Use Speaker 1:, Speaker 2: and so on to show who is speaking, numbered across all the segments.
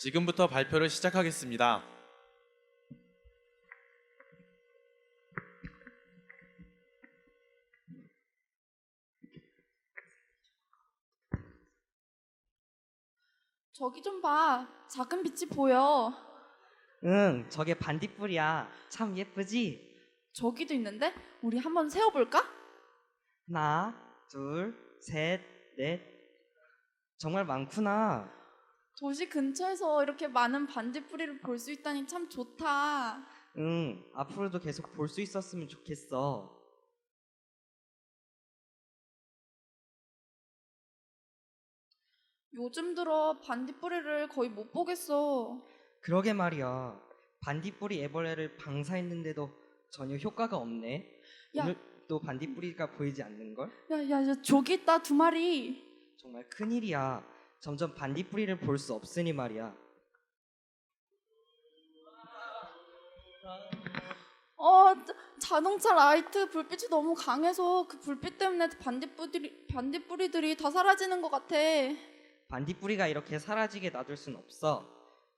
Speaker 1: 지금부터 발표를 시작하겠습니다.
Speaker 2: 저기 좀 봐. 작은 빛이 보여.
Speaker 3: 응, 저게 반딧불이야. 참 예쁘지?
Speaker 2: 저기도 있는데? 우리 한번 세어볼까?
Speaker 3: 하나, 둘, 셋, 넷. 정말 많구나.
Speaker 2: 도시 근처에서 이렇게 많은 반딧불이를 볼 수 있다니 참 좋다.
Speaker 3: 응, 앞으로도 계속 볼 수 있었으면 좋겠어.
Speaker 2: 요즘 들어 반딧불이를 거의 못 보겠어.
Speaker 3: 그러게 말이야. 반딧불이 애벌레를 방사했는데도 전혀 효과가 없네.
Speaker 2: 야.
Speaker 3: 오늘 또 반딧불이가 보이지 않는걸?
Speaker 2: 야, 저기 있다, 두 마리.
Speaker 3: 정말 큰일이야. 점점 반딧불이를 볼 수 없으니 말이야.
Speaker 2: 자동차 라이트 불빛이 너무 강해서 그 불빛 때문에 반딧불이들이 다 사라지는 것 같아.
Speaker 3: 반딧불이가 이렇게 사라지게 놔둘 순 없어.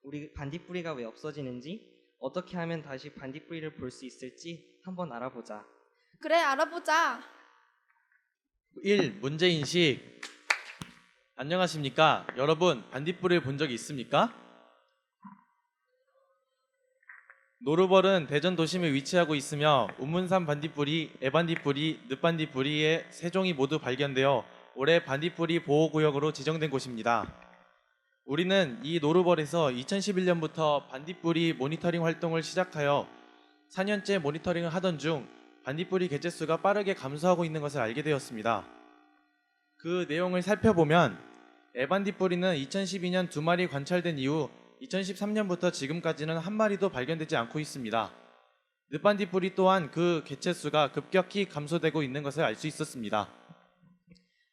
Speaker 3: 우리 반딧불이가 왜 없어지는지, 어떻게 하면 다시 반딧불이를 볼 수 있을지 한번 알아보자.
Speaker 2: 그래, 알아보자.
Speaker 1: 1. 문제인식. 안녕하십니까? 여러분, 반딧불이를 본 적이 있습니까? 노르벌은 대전 도심에 위치하고 있으며 운문산 반딧불이, 애반딧불이, 늪반딧불이의 세 종이 모두 발견되어 올해 반딧불이 보호구역으로 지정된 곳입니다. 우리는 이 노르벌에서 2011년부터 반딧불이 모니터링 활동을 시작하여 4년째 모니터링을 하던 중 반딧불이 개체수가 빠르게 감소하고 있는 것을 알게 되었습니다. 그 내용을 살펴보면 애반딧불이는 2012년 2마리 관찰된 이후 2013년부터 지금까지는 한 마리도 발견되지 않고 있습니다. 늪반딧불이 또한 그 개체수가 급격히 감소되고 있는 것을 알 수 있었습니다.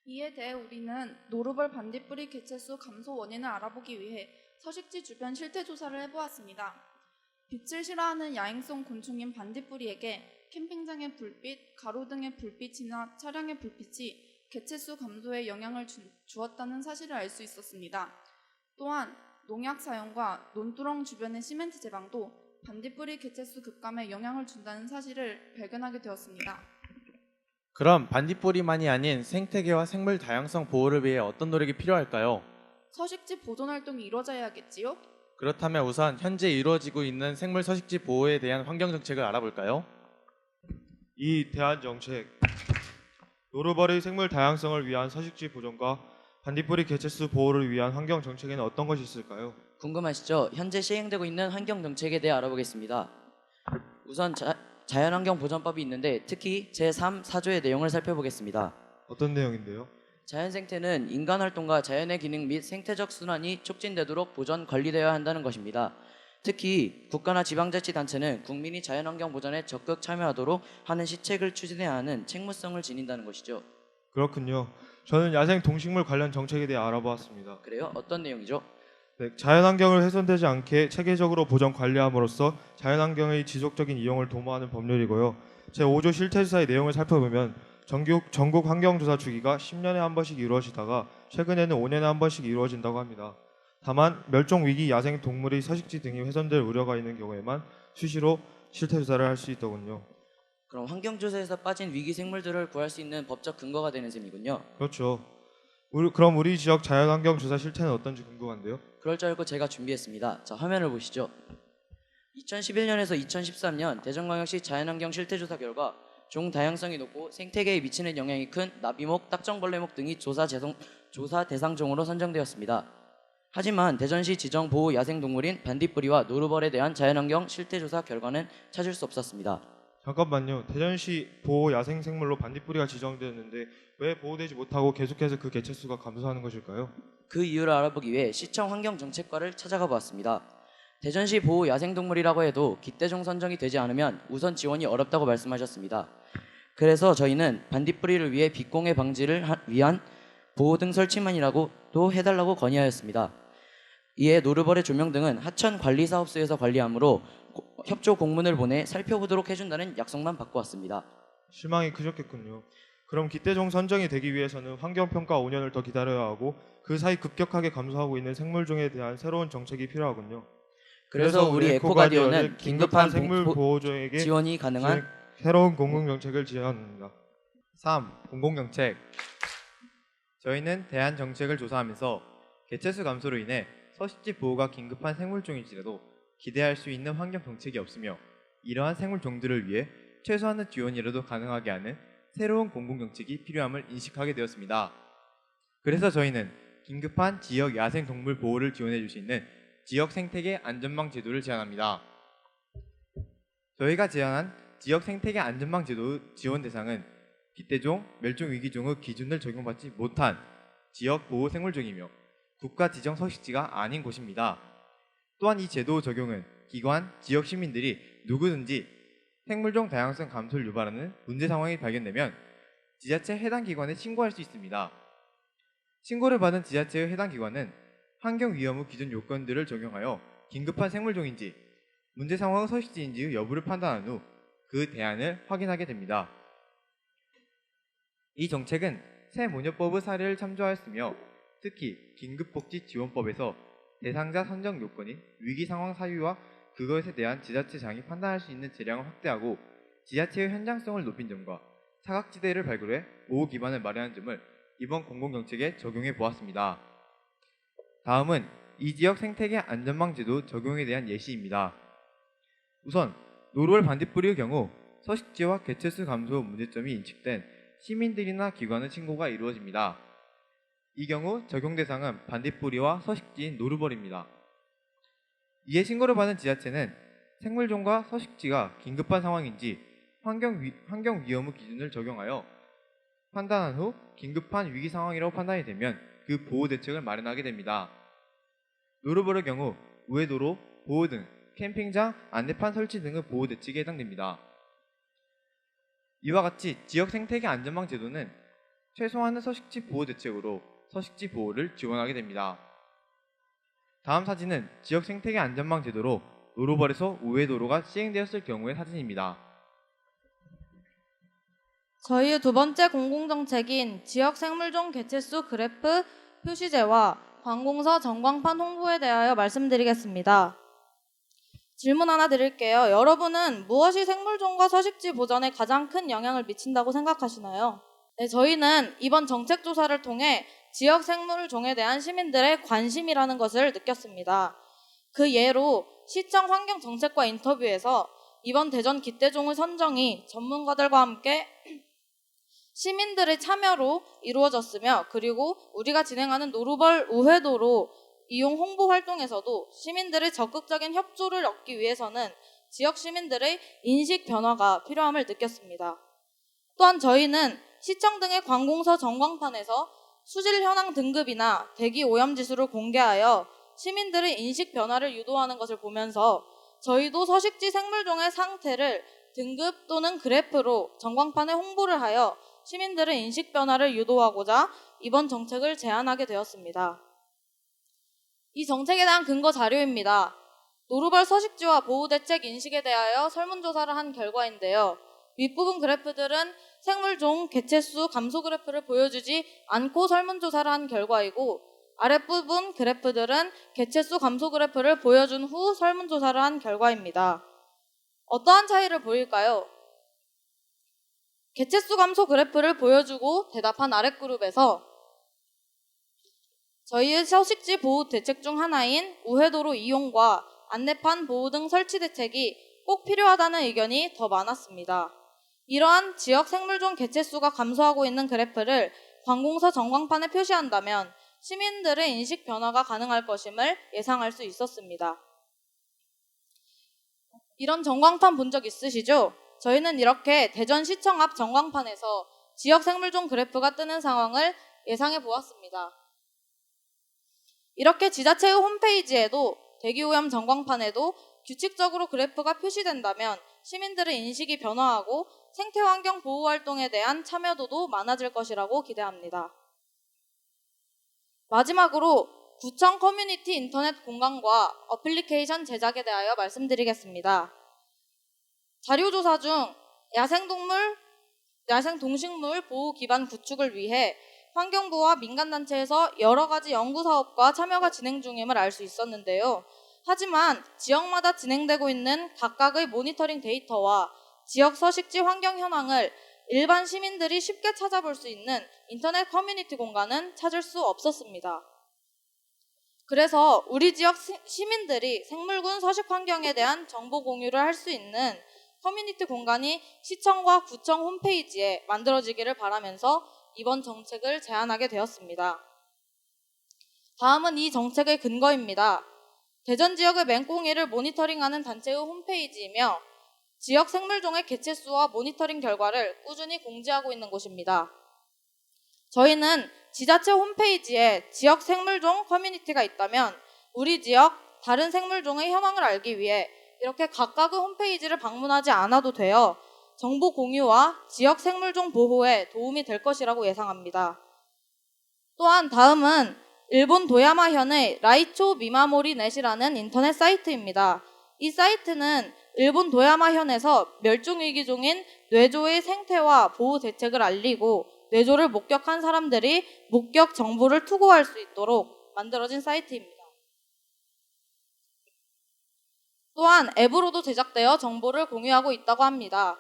Speaker 2: 이에 대해 우리는 노르벌 반딧불이 개체수 감소 원인을 알아보기 위해 서식지 주변 실태 조사를 해보았습니다. 빛을 싫어하는 야행성 곤충인 반딧불이에게 캠핑장의 불빛, 가로등의 불빛이나 차량의 불빛이 개체수 감소에 영향을 주었다는 사실을 알 수 있었습니다. 또한 농약 사용과 논두렁 주변의 시멘트 제방도 반딧불이 개체수 급감에 영향을 준다는 사실을 발견하게 되었습니다.
Speaker 1: 그럼 반딧불이만이 아닌 생태계와 생물 다양성 보호를 위해 어떤 노력이 필요할까요?
Speaker 2: 서식지 보존 활동이 이루어져야겠지요?
Speaker 1: 그렇다면 우선 현재 이루어지고 있는 생물 서식지 보호에 대한 환경 정책을 알아볼까요?
Speaker 4: 이 대안 정책, 노르벌의 생물 다양성을 위한 서식지 보존과 반딧불이 개체수 보호를 위한 환경 정책에는 어떤 것이 있을까요?
Speaker 5: 궁금하시죠? 현재 시행되고 있는 환경 정책에 대해 알아보겠습니다. 우선 자연환경보전법이 있는데 특히 제3, 4조의 내용을 살펴보겠습니다.
Speaker 4: 어떤 내용인데요?
Speaker 5: 자연생태는 인간활동과 자연의 기능 및 생태적 순환이 촉진되도록 보전, 관리되어야 한다는 것입니다. 특히 국가나 지방자치단체는 국민이 자연환경 보전에 적극 참여하도록 하는 시책을 추진해야 하는 책무성을 지닌다는 것이죠.
Speaker 4: 그렇군요. 저는 야생 동식물 관련 정책에 대해 알아보았습니다.
Speaker 5: 그래요? 어떤 내용이죠?
Speaker 4: 네, 자연환경을 훼손되지 않게 체계적으로 보전 관리함으로써 자연환경의 지속적인 이용을 도모하는 법률이고요. 제5조 실태조사의 내용을 살펴보면 전국 환경조사 주기가 10년에 한 번씩 이루어지다가 최근에는 5년에 한 번씩 이루어진다고 합니다. 다만 멸종위기 야생 동물의 서식지 등이 훼손될 우려가 있는 경우에만 수시로 실태조사를 할 수 있더군요.
Speaker 5: 그럼 환경조사에서 빠진 위기 생물들을 구할 수 있는 법적 근거가 되는 셈이군요.
Speaker 4: 그렇죠. 그럼 우리 지역 자연환경 조사 실태는 어떤지 궁금한데요.
Speaker 5: 그럴 줄 알고 제가 준비했습니다. 자, 화면을 보시죠. 2011년에서 2013년 대전광역시 자연환경 실태조사 결과 종 다양성이 높고 생태계에 미치는 영향이 큰 나비목, 딱정벌레목 등이 조사 대상종으로 선정되었습니다. 하지만 대전시 지정 보호 야생동물인 반딧불이와 노르벌에 대한 자연환경 실태조사 결과는 찾을 수 없었습니다.
Speaker 4: 잠깐만요. 대전시 보호 야생생물로 반딧불이가 지정되었는데 왜 보호되지 못하고 계속해서 그 개체수가 감소하는 것일까요?
Speaker 5: 그 이유를 알아보기 위해 시청 환경정책과를 찾아가 보았습니다. 대전시 보호 야생동물이라고 해도 기대종 선정이 되지 않으면 우선 지원이 어렵다고 말씀하셨습니다. 그래서 저희는 반딧불이를 위해 빛공해 방지를 위한 보호등 설치만이라고도 해달라고 건의하였습니다. 이에 노르벌의 조명 등은 하천관리사업소에서 관리하므로 협조 공문을 보내 살펴보도록 해준다는 약속만 받고 왔습니다.
Speaker 4: 실망이 크셨겠군요. 그럼 기대종 선정이 되기 위해서는 환경평가 5년을 더 기다려야 하고 그 사이 급격하게 감소하고 있는 생물종에 대한 새로운 정책이 필요하고요.
Speaker 5: 그래서 우리 에코가디언은 긴급한
Speaker 4: 생물 보호종에게
Speaker 5: 지원이 가능한
Speaker 4: 새로운 공공정책을 제안합니다.
Speaker 6: 3. 공공정책. 저희는 대한 정책을 조사하면서 개체수 감소로 인해 서식지 보호가 긴급한 생물종일지라도 기대할 수 있는 환경 정책이 없으며 이러한 생물종들을 위해 최소한의 지원이라도 가능하게 하는 새로운 공공정책이 필요함을 인식하게 되었습니다. 그래서 저희는 긴급한 지역 야생 동물 보호를 지원해 줄 수 있는 지역 생태계 안전망 제도를 제안합니다. 저희가 제안한 지역 생태계 안전망 제도 지원 대상은 기대종, 멸종위기종의 기준을 적용받지 못한 지역 보호 생물종이며 국가 지정 서식지가 아닌 곳입니다. 또한 이 제도 적용은 기관, 지역 시민들이 누구든지 생물종 다양성 감소를 유발하는 문제 상황이 발견되면 지자체 해당 기관에 신고할 수 있습니다. 신고를 받은 지자체의 해당 기관은 환경 위험 기준 요건들을 적용하여 긴급한 생물종인지 문제 상황의 서식지인지 여부를 판단한 후 그 대안을 확인하게 됩니다. 이 정책은 새 모녀법의 사례를 참조하였으며 특히 긴급복지지원법에서 대상자 선정 요건인 위기상황 사유와 그것에 대한 지자체장이 판단할 수 있는 재량을 확대하고 지자체의 현장성을 높인 점과 사각지대를 발굴해 보호 기반을 마련한 점을 이번 공공정책에 적용해 보았습니다. 다음은 이 지역 생태계 안전망 제도 적용에 대한 예시입니다. 우선 노루벌 반딧불이의 경우 서식지와 개체수 감소 문제점이 인식된 시민들이나 기관의 신고가 이루어집니다. 이 경우 적용 대상은 반딧불이와 서식지인 노루벌입니다. 이에 신고를 받은 지자체는 생물종과 서식지가 긴급한 상황인지 환경 위험 기준을 적용하여 판단한 후 긴급한 위기 상황이라고 판단이 되면 그 보호 대책을 마련하게 됩니다. 노루벌의 경우 우회도로, 보호등, 캠핑장, 안내판 설치 등의 보호 대책에 해당됩니다. 이와 같이 지역 생태계 안전망 제도는 최소한의 서식지 보호 대책으로 서식지 보호를 지원하게 됩니다. 다음 사진은 지역 생태계 안전망 제도로 노루벌에서 우회도로가 시행되었을 경우의 사진입니다.
Speaker 7: 저희의 두 번째 공공정책인 지역 생물종 개체수 그래프 표시제와 관공서 전광판 홍보에 대하여 말씀드리겠습니다. 질문 하나 드릴게요. 여러분은 무엇이 생물종과 서식지 보전에 가장 큰 영향을 미친다고 생각하시나요? 네, 저희는 이번 정책 조사를 통해 지역 생물종에 대한 시민들의 관심이라는 것을 느꼈습니다. 그 예로 시청 환경정책과 인터뷰에서 이번 대전 기대종의 선정이 전문가들과 함께 시민들의 참여로 이루어졌으며 그리고 우리가 진행하는 노루벌 우회도로 이용 홍보 활동에서도 시민들의 적극적인 협조를 얻기 위해서는 지역 시민들의 인식 변화가 필요함을 느꼈습니다. 또한 저희는 시청 등의 관공서 전광판에서 수질 현황 등급이나 대기 오염 지수를 공개하여 시민들의 인식 변화를 유도하는 것을 보면서 저희도 서식지 생물종의 상태를 등급 또는 그래프로 전광판에 홍보를 하여 시민들의 인식 변화를 유도하고자 이번 정책을 제안하게 되었습니다. 이 정책에 대한 근거 자료입니다. 노루벌 서식지와 보호대책 인식에 대하여 설문조사를 한 결과인데요. 윗부분 그래프들은 생물종 개체수 감소 그래프를 보여주지 않고 설문조사를 한 결과이고 아랫부분 그래프들은 개체수 감소 그래프를 보여준 후 설문조사를 한 결과입니다. 어떠한 차이를 보일까요? 개체수 감소 그래프를 보여주고 대답한 아랫 그룹에서 저희의 서식지 보호 대책 중 하나인 우회도로 이용과 안내판 보호 등 설치 대책이 꼭 필요하다는 의견이 더 많았습니다. 이러한 지역 생물종 개체수가 감소하고 있는 그래프를 관공서 전광판에 표시한다면 시민들의 인식 변화가 가능할 것임을 예상할 수 있었습니다. 이런 전광판 본 적 있으시죠? 저희는 이렇게 대전시청 앞 전광판에서 지역 생물종 그래프가 뜨는 상황을 예상해 보았습니다. 이렇게 지자체의 홈페이지에도 대기오염 전광판에도 규칙적으로 그래프가 표시된다면 시민들의 인식이 변화하고 생태환경 보호 활동에 대한 참여도도 많아질 것이라고 기대합니다. 마지막으로 구청 커뮤니티 인터넷 공간과 어플리케이션 제작에 대하여 말씀드리겠습니다. 자료조사 중 야생동물 야생 동식물 보호 기반 구축을 위해 환경부와 민간단체에서 여러 가지 연구 사업과 참여가 진행 중임을 알 수 있었는데요. 하지만 지역마다 진행되고 있는 각각의 모니터링 데이터와 지역 서식지 환경 현황을 일반 시민들이 쉽게 찾아볼 수 있는 인터넷 커뮤니티 공간은 찾을 수 없었습니다. 그래서 우리 지역 시민들이 생물군 서식 환경에 대한 정보 공유를 할 수 있는 커뮤니티 공간이 시청과 구청 홈페이지에 만들어지기를 바라면서 이번 정책을 제안하게 되었습니다. 다음은 이 정책의 근거입니다. 대전 지역의 맹꽁이를 모니터링하는 단체의 홈페이지이며 지역 생물종의 개체수와 모니터링 결과를 꾸준히 공지하고 있는 곳입니다. 저희는 지자체 홈페이지에 지역 생물종 커뮤니티가 있다면 우리 지역 다른 생물종의 현황을 알기 위해 이렇게 각각의 홈페이지를 방문하지 않아도 되어 정보 공유와 지역 생물종 보호에 도움이 될 것이라고 예상합니다. 또한 다음은 일본 도야마현의 라이초 미마모리 넷이라는 인터넷 사이트입니다. 이 사이트는 일본 도야마현에서 멸종위기 중인 뇌조의 생태와 보호 대책을 알리고 뇌조를 목격한 사람들이 목격 정보를 투고할 수 있도록 만들어진 사이트입니다. 또한 앱으로도 제작되어 정보를 공유하고 있다고 합니다.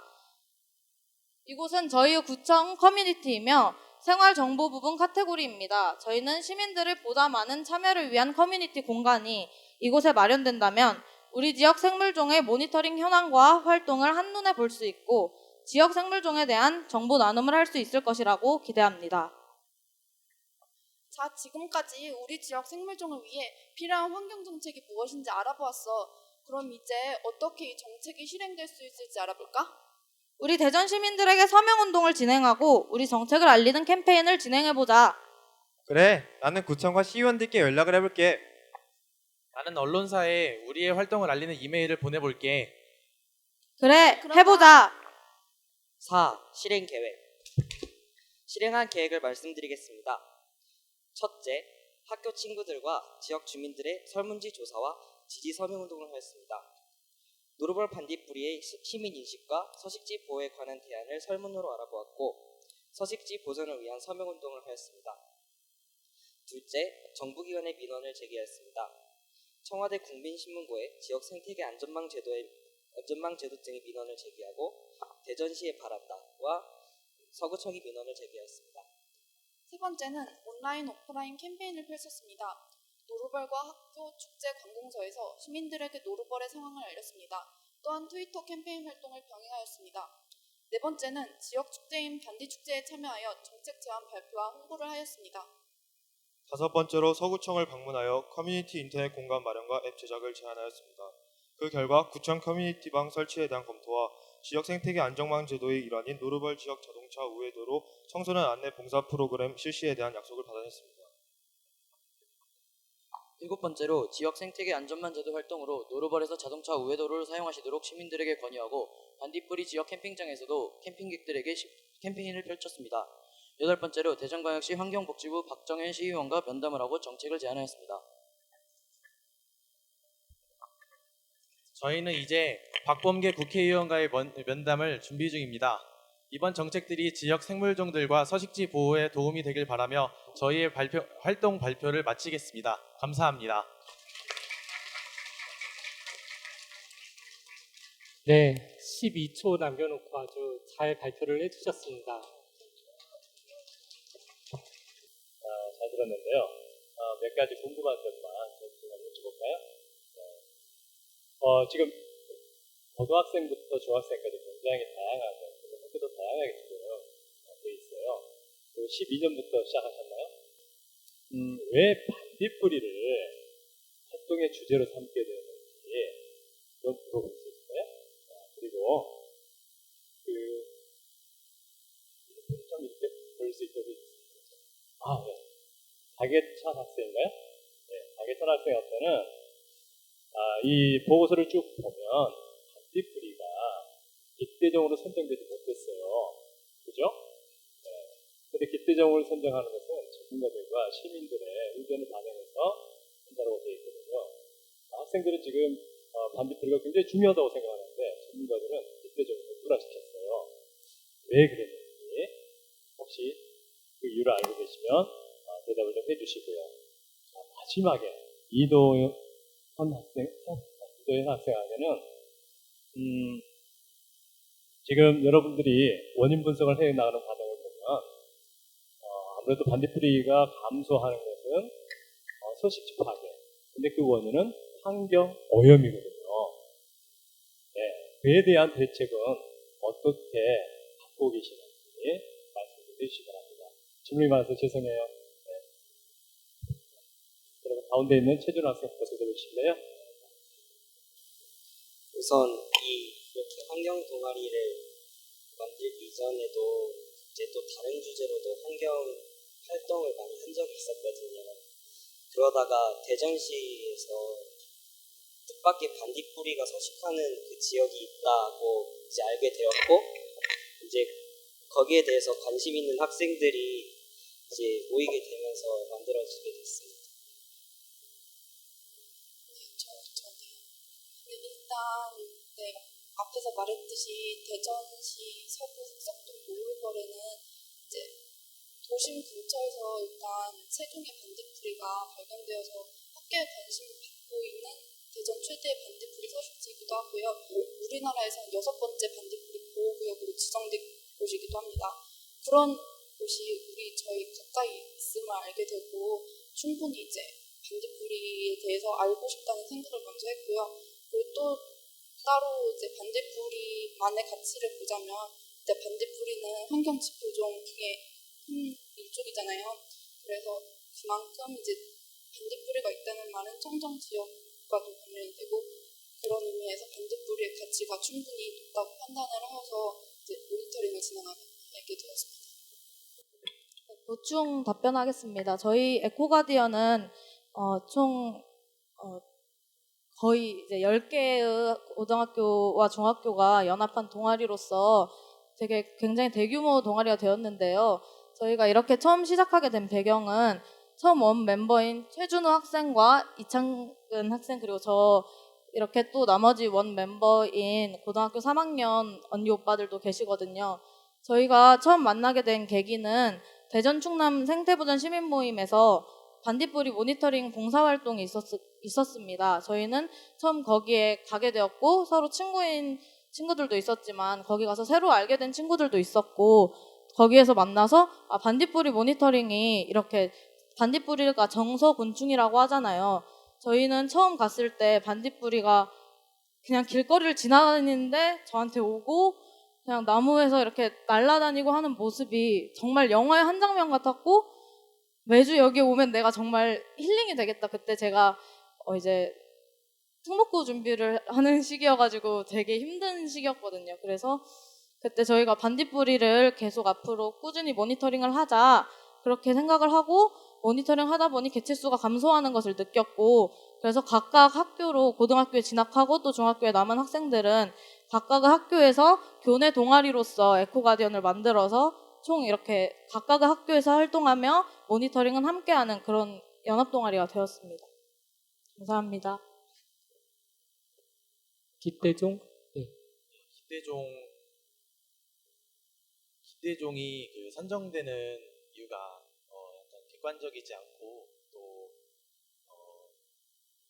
Speaker 7: 이곳은 저희의 구청 커뮤니티이며 생활정보 부분 카테고리입니다. 저희는 시민들의 보다 많은 참여를 위한 커뮤니티 공간이 이곳에 마련된다면 우리 지역 생물종의 모니터링 현황과 활동을 한눈에 볼 수 있고 지역 생물종에 대한 정보 나눔을 할 수 있을 것이라고 기대합니다.
Speaker 2: 자, 지금까지 우리 지역 생물종을 위해 필요한 환경 정책이 무엇인지 알아보았어. 그럼 이제 어떻게 이 정책이 실행될 수 있을지 알아볼까?
Speaker 7: 우리 대전 시민들에게 서명운동을 진행하고 우리 정책을 알리는 캠페인을 진행해보자.
Speaker 6: 그래, 나는 구청과 시의원들께 연락을 해볼게.
Speaker 1: 나는 언론사에 우리의 활동을 알리는 이메일을 보내볼게.
Speaker 7: 그래,
Speaker 2: 그러자.
Speaker 7: 해보자.
Speaker 3: 4. 실행 계획. 실행한 계획을 말씀드리겠습니다. 첫째, 학교 친구들과 지역 주민들의 설문지 조사와 지지 서명운동을 하였습니다. 노르벌 반딧불이의 시민 인식과 서식지 보호에 관한 대안을 설문으로 알아보았고 서식지 보존을 위한 서명운동을 하였습니다. 둘째, 정부기관의 민원을 제기하였습니다. 청와대 국민신문고에 지역 생태계 안전망 제도 등의 민원을 제기하고 대전시에 바란다와 서구청이 민원을 제기하였습니다.
Speaker 2: 세 번째는 온라인 오프라인 캠페인을 펼쳤습니다. 노르벌과 학교 축제 관공서에서 시민들에게 노르벌의 상황을 알렸습니다. 또한 트위터 캠페인 활동을 병행하였습니다. 네 번째는 지역 축제인 반디축제에 참여하여 정책 제안 발표와 홍보를 하였습니다.
Speaker 4: 다섯 번째로 서구청을 방문하여 커뮤니티 인터넷 공간 마련과 앱 제작을 제안하였습니다. 그 결과 구청 커뮤니티방 설치에 대한 검토와 지역 생태계 안정망 제도의 일환인 노르벌 지역 자동차 우회도로 청소년 안내 봉사 프로그램 실시에 대한 약속을 받아냈습니다.
Speaker 5: 일곱 번째로 지역 생태계 안전만 제도 활동으로 노르벌에서 자동차 우회도로를 사용하시도록 시민들에게 권유하고 반딧불이 지역 캠핑장에서도 캠핑객들에게 캠페인을 펼쳤습니다. 여덟 번째로 대전광역시 환경복지부 박정현 시의원과 면담을 하고 정책을 제안하였습니다.
Speaker 1: 저희는 이제 박범계 국회의원과의 면담을 준비 중입니다. 이번 정책들이 지역 생물종들과 서식지 보호에 도움이 되길 바라며 저희의 활동 발표를 마치겠습니다. 감사합니다.
Speaker 8: 네, 12초 남겨놓고 아주 잘 발표를 해주셨습니다. 잘 들었는데요. 몇 가지 궁금한 점만 좀 여쭤볼까요? 지금 고등학생부터 중학생까지 굉장히 다양하게, 학교도 다양하게 지금 돼 있어요. 12년부터 시작하셨나요? 왜 반딧불이를 활동의 주제로 삼게 되었는지 좀 물어볼 수 있어요? 그리고 좀 이렇게 볼 수 있도록 네. 박예천 학생인가요? 네, 박예천 학생한테는 이 보고서를 쭉 보면 반딧불이가 기대종으로 선정되지 못했어요. 그죠? 네. 근데 기대종을 선정하는 것은 전문가들과 시민들의 의견을 반영해서 한다고 되어 있거든요. 학생들은 지금 반딧불이가 굉장히 중요하다고 생각하는데 전문가들은 기대종을 불화시켰어요. 왜 그랬는지 혹시 그 이유를 알고 계시면 대답을 좀 해주시고요. 자, 마지막에 이도현 학생에게는 지금 여러분들이 원인 분석을 해 나가는 과정을 보면 아무래도 반딧불이가 감소하는 것은 서식지 파괴. 근데 그 원인은 환경 오염이거든요. 네, 그에 대한 대책은 어떻게 갖고 계시는지 말씀 좀 해주시기 바랍니다. 질문이 많아서 죄송해요. 네. 그러면 가운데 있는 최준 학생부터 대답해 주실래요?
Speaker 9: 우선 이렇게 환경 동아리를 만들기 이전에도 이제 또 다른 주제로도 환경 활동을 많이 한 적이 있었거든요. 그러다가 대전시에서 뜻밖의 반딧불이가 서식하는 그 지역이 있다고 이제 알게 되었고, 이제 거기에 대해서 관심 있는 학생들이 이제 모이게 되면서 만들어지게 됐습니다.
Speaker 2: 네, 일단 앞에서 말했듯이 대전시 서구 흑석동 노을벌에는 이제 도심 근처에서 일단 세종의 반딧불이가 발견되어서 학교에 관심을 받고 있는 대전 최대의 반딧불이 서식지이기도 하고요. 우리나라에서는 6번째 반딧불이 보호구역으로 지정된 곳이기도 합니다. 그런 곳이 저희 가까이 있음을 알게 되고 충분히 이제 반딧불이에 대해서 알고 싶다는 생각을 먼저 했고요. 그리고 또 따로 이제 반딧불이만의 가치를 보자면 이제 반딧불이는 환경 지표종 중에 한 일종이잖아요. 그래서 그만큼 이제 반딧불이가 있다는 말은 청정 지역과도 관련이 되고 그런 의미에서 반딧불이의 가치가 충분히 높다고 판단을 해서 이제 모니터링을 진행하게 되었습니다.
Speaker 7: 보충 답변하겠습니다. 저희 에코가디언은 총 거의 이제 10개의 고등학교와 중학교가 연합한 동아리로서 되게 굉장히 대규모 동아리가 되었는데요. 저희가 이렇게 처음 시작하게 된 배경은 처음 원 멤버인 최준호 학생과 이창근 학생 그리고 저 이렇게 또 나머지 원 멤버인 고등학교 3학년 언니 오빠들도 계시거든요. 저희가 처음 만나게 된 계기는 대전 충남 생태보전 시민 모임에서 반딧불이 모니터링 봉사활동이 있었습니다. 저희는 처음 거기에 가게 되었고 서로 친구인 친구들도 있었지만 거기 가서 새로 알게 된 친구들도 있었고 거기에서 만나서 반딧불이 모니터링이 이렇게 반딧불이가 정서곤충이라고 하잖아요. 저희는 처음 갔을 때 반딧불이가 그냥 길거리를 지나다니는데 저한테 오고 그냥 나무에서 이렇게 날아다니고 하는 모습이 정말 영화의 한 장면 같았고 매주 여기 오면 내가 정말 힐링이 되겠다. 그때 제가 이제 특목고 준비를 하는 시기여가지고 되게 힘든 시기였거든요. 그래서 그때 저희가 반딧불이를 계속 앞으로 꾸준히 모니터링을 하자 그렇게 생각을 하고 모니터링 하다 보니 개체수가 감소하는 것을 느꼈고 그래서 각각 학교로 고등학교에 진학하고 또 중학교에 남은 학생들은 각각의 학교에서 교내 동아리로서 에코가디언을 만들어서 총 이렇게 각각의 학교에서 활동하며 모니터링은 함께하는 그런 연합동아리가 되었습니다. 감사합니다.
Speaker 8: 기대종?
Speaker 1: 기대종이 그 선정되는 이유가 약간 객관적이지 않고 또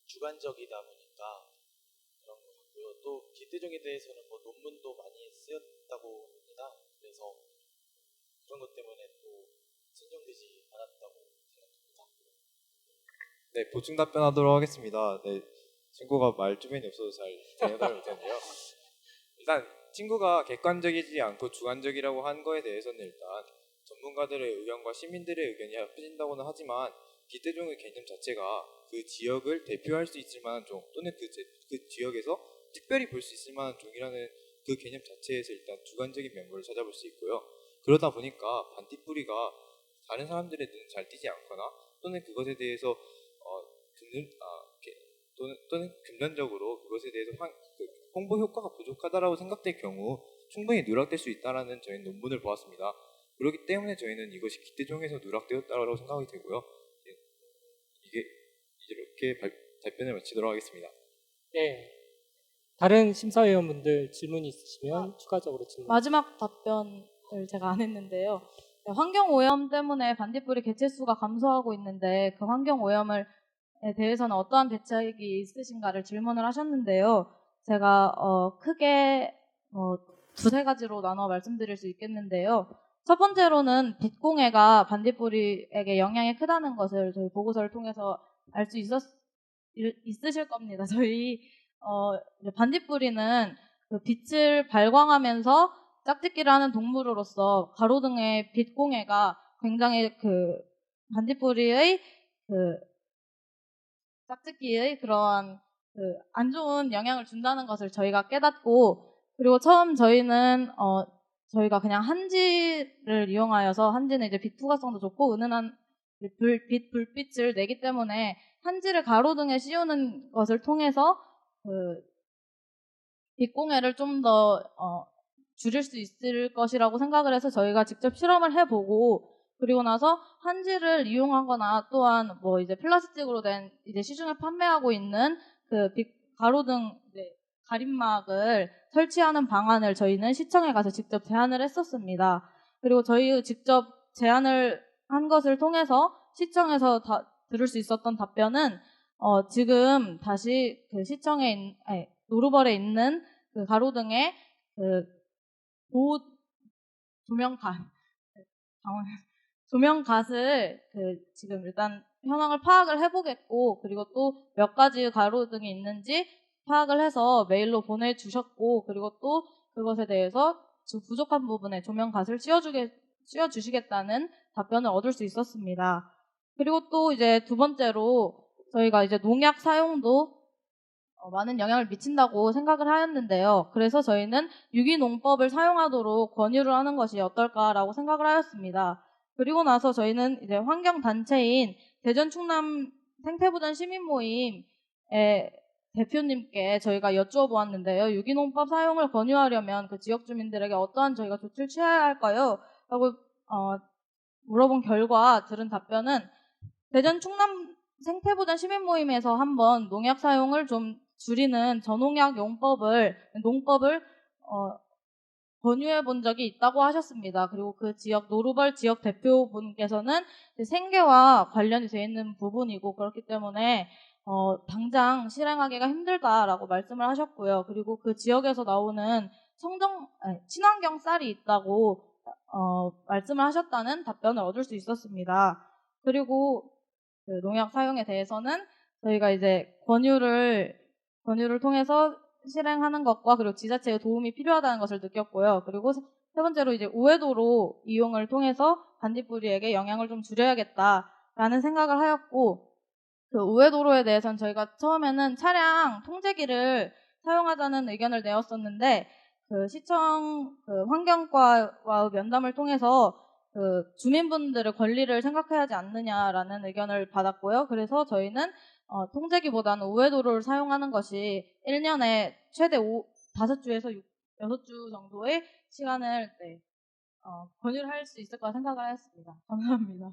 Speaker 1: 주관적이다 보니까 그런 것 같고요. 또 기대종에 대해서는 뭐 논문도 많이 쓰였다고 합니다. 그래서 그런 것 때문에 또 선정되지 않았다고 생각합니다.
Speaker 4: 네, 보충 답변하도록 하겠습니다. 네, 친구가 말주변이 없어서 잘 대답을 못했는데요. 일단 친구가 객관적이지 않고 주관적이라고 한 거에 대해서는 일단 전문가들의 의견과 시민들의 의견이 합해진다고는 하지만 기대종의 개념 자체가 그 지역을 대표할 수 있을 만한 종 또는 그 지역에서 특별히 볼 수 있을 만한 종이라는 그 개념 자체에서 일단 주관적인 면모를 찾아볼 수 있고요. 그러다 보니까 반딧불이가 다른 사람들의 눈에 잘 띄지 않거나 또는 그것에 대해서 또는 금전적으로 그것에 대해서 홍보 효과가 부족하다라고 생각될 경우 충분히 누락될 수 있다라는 저희 논문을 보았습니다. 그렇기 때문에 저희는 이것이 기대종에서 누락되었다라고 생각이 되고요. 이게 이렇게 답변을 마치도록 하겠습니다.
Speaker 8: 네. 다른 심사위원분들 질문이 있으시면 추가적으로 질문.
Speaker 7: 마지막 답변을 제가 안 했는데요. 환경 오염 때문에 반딧불이 개체수가 감소하고 있는데 그 환경 오염에 대해서는 어떠한 대책이 있으신가를 질문을 하셨는데요. 제가 크게 두세 가지로 나눠 말씀드릴 수 있겠는데요. 첫 번째로는 빛공해가 반딧불이에게 영향이 크다는 것을 저희 보고서를 통해서 알 수 있으실 겁니다. 저희 이제 반딧불이는 그 빛을 발광하면서 짝짓기를 하는 동물으로서 가로등의 빛공해가 굉장히 그 반딧불이의 그 짝짓기의 그러한 그 안 좋은 영향을 준다는 것을 저희가 깨닫고, 그리고 처음 저희가 그냥 한지를 이용하여서, 한지는 이제 빛 투과성도 좋고 은은한 불빛을 내기 때문에 한지를 가로등에 씌우는 것을 통해서 그 빛공해를 좀 더 줄일 수 있을 것이라고 생각을 해서 저희가 직접 실험을 해보고, 그리고 나서 한지를 이용하거나 또한 뭐 이제 플라스틱으로 된 이제 시중에 판매하고 있는 그 가로등 가림막을 설치하는 방안을 저희는 시청에 가서 직접 제안을 했었습니다. 그리고 저희 직접 제안을 한 것을 통해서 시청에서 들을 수 있었던 답변은 지금 다시 그 시청에 노루벌에 있는 그 가로등에 그 조명갓을 지금 일단 현황을 파악을 해보겠고, 그리고 또 몇 가지 가로등이 있는지 파악을 해서 메일로 보내주셨고, 그리고 또 그것에 대해서 지금 부족한 부분에 조명갓을 씌워주시겠다는 답변을 얻을 수 있었습니다. 그리고 또 이제 두 번째로 저희가 이제 농약 사용도 많은 영향을 미친다고 생각을 하였는데요. 그래서 저희는 유기농법을 사용하도록 권유를 하는 것이 어떨까라고 생각을 하였습니다. 그리고 나서 저희는 이제 환경단체인 대전 충남 생태보전 시민모임의 대표님께 저희가 여쭈어 보았는데요. 유기농법 사용을 권유하려면 그 지역 주민들에게 어떠한 저희가 조치를 취해야 할까요? 라고 물어본 결과 들은 답변은, 대전 충남 생태보전 시민모임에서 한번 농약 사용을 좀 줄이는 저농약 농법을 권유해 본 적이 있다고 하셨습니다. 그리고 그 지역 노루벌 지역 대표분께서는 생계와 관련이 되어 있는 부분이고 그렇기 때문에 당장 실행하기가 힘들다라고 말씀을 하셨고요. 그리고 그 지역에서 나오는 친환경 쌀이 있다고 말씀을 하셨다는 답변을 얻을 수 있었습니다. 그리고 그 농약 사용에 대해서는 저희가 이제 권유를 통해서 실행하는 것과 그리고 지자체의 도움이 필요하다는 것을 느꼈고요. 그리고 세 번째로 이제 우회도로 이용을 통해서 반딧불이에게 영향을 좀 줄여야겠다라는 생각을 하였고, 그 우회도로에 대해서는 저희가 처음에는 차량 통제기를 사용하자는 의견을 내었었는데, 그 시청 환경과와의 면담을 통해서 그 주민분들의 권리를 생각해야 하지 않느냐라는 의견을 받았고요. 그래서 저희는 통제기보다는 우회도로를 사용하는 것이 1년에 최대 5주에서 6주 정도의 시간을 권유를 할 수 있을 거라 생각을 하였습니다. 감사합니다.